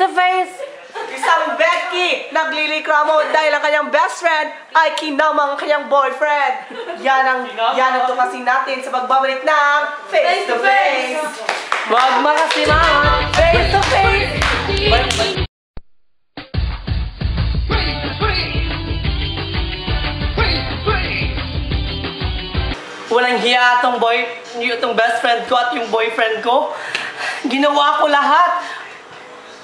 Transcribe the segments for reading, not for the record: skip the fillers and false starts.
to face. Isang Becky naglilikramo dahil ang kanyang best friend ay kinamang kanyang boyfriend. Yan ang tukasin natin sa pagbabalik ng Face to Face. Wag makasimangot, face to face. Walang hiya itong best friend ko at yung boyfriend ko. Ginawa ko lahat.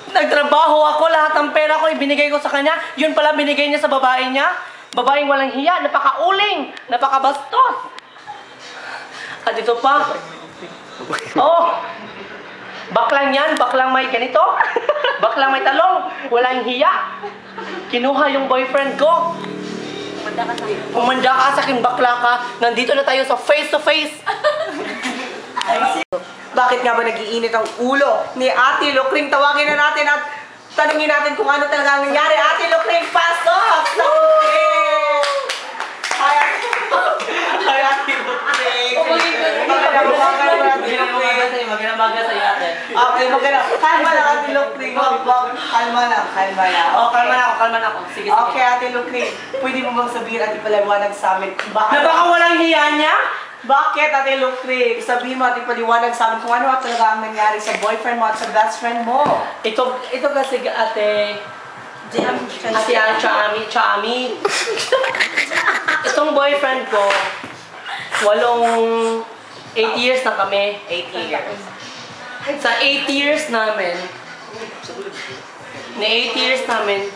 Nagtrabaho ako, lahat ng pera ko ibinigay ko sa kanya. Yun pala binigay niya sa babae niya. Babaeng walang hiya, napakauling, napakabastos. At ito pa. Oh, baklang yan, baklang may ganito. Baklang may talong, walang hiya. Kinuha yung boyfriend ko. Umanda ka sa akin, bakla ka. Nandito na tayo sa face to face. Bakit nga ba nag-iinit ang ulo ni Ate Lucring? Tawagin na natin at tanungin natin kung ano talaga ang nangyari. Ate Lucring, pasok! Hi, Ate Lucring! Magandang umaga sa'yo, Ate. Okay, magandang. Kalma lang, Ate Lucring. Kalma lang. Oh, kalma na ako. Sige. Okay, Ate Lucring. Pwede mo bang sabihin at ipaliwanag sa amin? Na baka walang hiya niya? Bakit, Ate Lucring? Sabihin mo at ipaliwanag sa amin kung ano at talaga ang nangyari sa boyfriend mo at sa best friend mo. Ito kasi, Ate... Chami. Itong boyfriend ko, 8 years na kami. 8 years. Sa 8 years namin,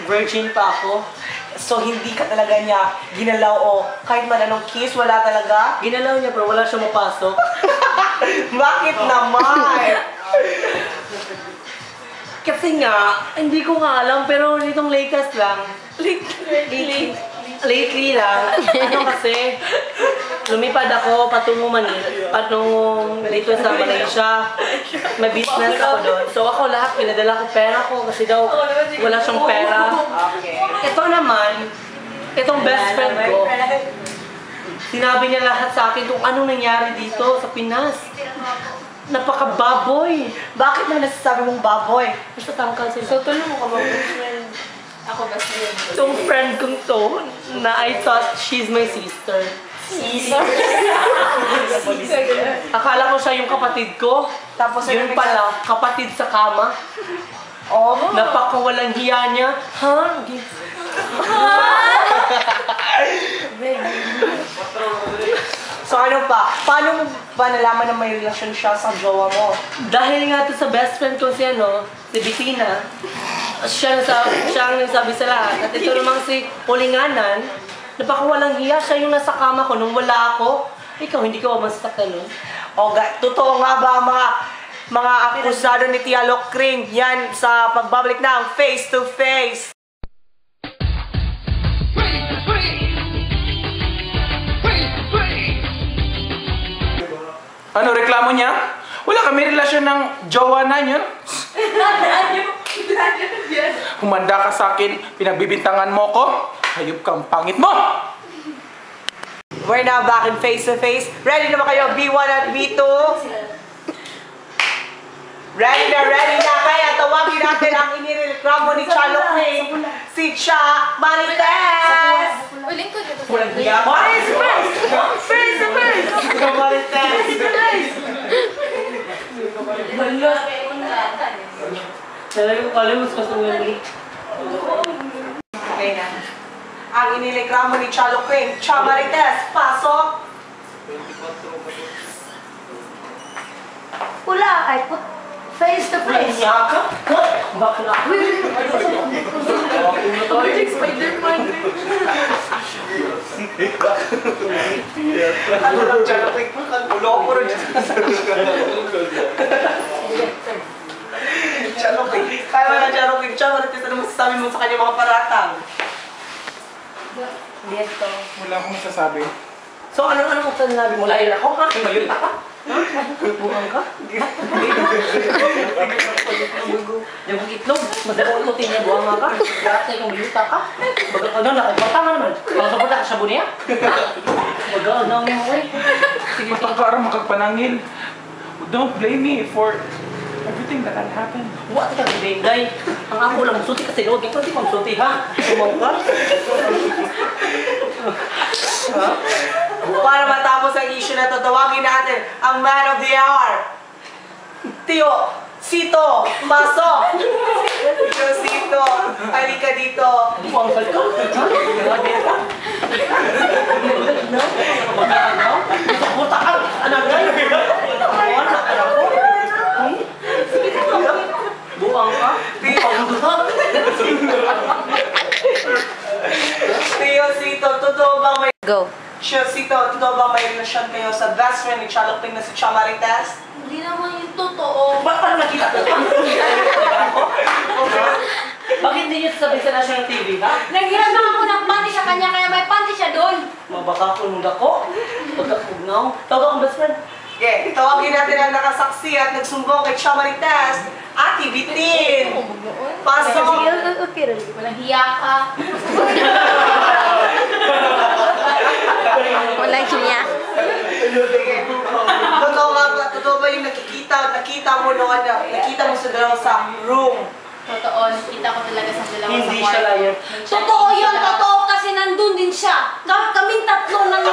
virgin pa ako. So, hindi ka talaga niya ginalaw o kahit man anong kiss, wala talaga? Ginalaw niya pero wala siya mapasok. Bakit naman? Kasi nga, hindi ko nga alam pero nitong latest lang. Lately lang. Ano kasi, lumipad ako patungong dito sa Malaysia. May business ako doon. So ako lahat, pinadala ko pera ko kasi daw wala siyang pera. Ito naman, itong best friend ko, sinabi niya lahat sa akin kung anong nangyari dito sa Pinas. Napaka-baboy. Bakit naman nasasabi mong baboy? Basta tangkal sila. So tulong mo ka ba, best friend? Ako best friend. Itong friend kong to, na I thought she's my sister. Sister? Akala ko siya yung kapatid ko. Tapos yun pala, kapatid sa kama. Oh, napakawalang hiya niya. Ha? So ano pa? Paano mo ba nalaman na may relasyon siya sa jowa mo? Dahil nga to sa best friend ko si Bettina. Siya ang nagsabi sa lahat. At ito namang si Pulinganan, napakawalang hiya. Siya yung nasa kama ko nung wala ako. Ikaw, hindi ka ba masaktan nun? Totoo nga ba mga akusado ni Tia Lucring yan sa pagbabalik ng Face to Face? Ano, reklamo niya? Wala kami relasyon ng jowa na niya. Humanda ka sa akin, pinagbibintangan mo ko. Hayop kang pangit mo! We're now back in Face to Face. Ready na ba kayo, B1 at B2? Ready na. Kaya tawagin natin ang inireklamo ni Cha Lucring, si Cha Marites! Marites! Face to Face! Marites! Talagang kalimos ka sa memory. Okay na. Ang inireklamo ni Cha Lucring, Cha Marites, pasok! Face to face. Niya ka? Bakla. Spider-Man. Ano lang Cha Lucring? Ulo ko rin. Cha Lucring. Kaya wala Cha Lucring. Cha Marites, ano masasabi mo sa kanya mga paratang? Dito. Wala akong masasabi. So, ano mo sinabi mo? Layo ako, ha? Mayroon ka? Ha? Buang ka? Yung itlog, madakot mo tinya, buang ka? Lahat na yung yuta ka? Ano, nakipata ka naman? Pagkapunta ka sa bunia? Mag-ano yung way? Sige, pagkara makagpanangil. Don't blame me for Everything that had happened. What ka gibinday? Ang ako lang suti kasi nood. Ikaw di pang suti ha? Sumong ka? Ha? Para matapos ang issue na to, tawagin natin ang man of the hour. Tio, Sito, pasok! Tio, Sito, halika dito. Buwang ka ka? Grabe ka? Mag-ano? Buta ka! Anak ka? Buwan na anak ko? Buwang ka? Buwang ka? Tio, Sito, totoo bang may... Go. Tio, Sito, totoo bang may relasyon kayo sa best friend ni Charlotte Ping na si Chamarites? Hindi naman yung totoo. Ba't parang nakita ko? Bakit hindi niyo sabi sa national TV, ha? Naghiram ako ng panty sa kanya, kaya may panty siya doon. Mabaka ko nung dako. Pagkakugnaw. Tawag akong best friend. Okay, tawagin natin ang nakasaksi at nagsumbong kay Chamarites, Ate Bitin. Pasok! Okay, walang hiya ka. Walang hiya. Totoo ba yung nakita mo nung nakita mo sa dalawa sa room? Totoo, nakita ko talaga sa dalawa sa Hindi kwarto. siya liar. Totoo yun, totoo kasi nandun din siya. Kaming tatlo nang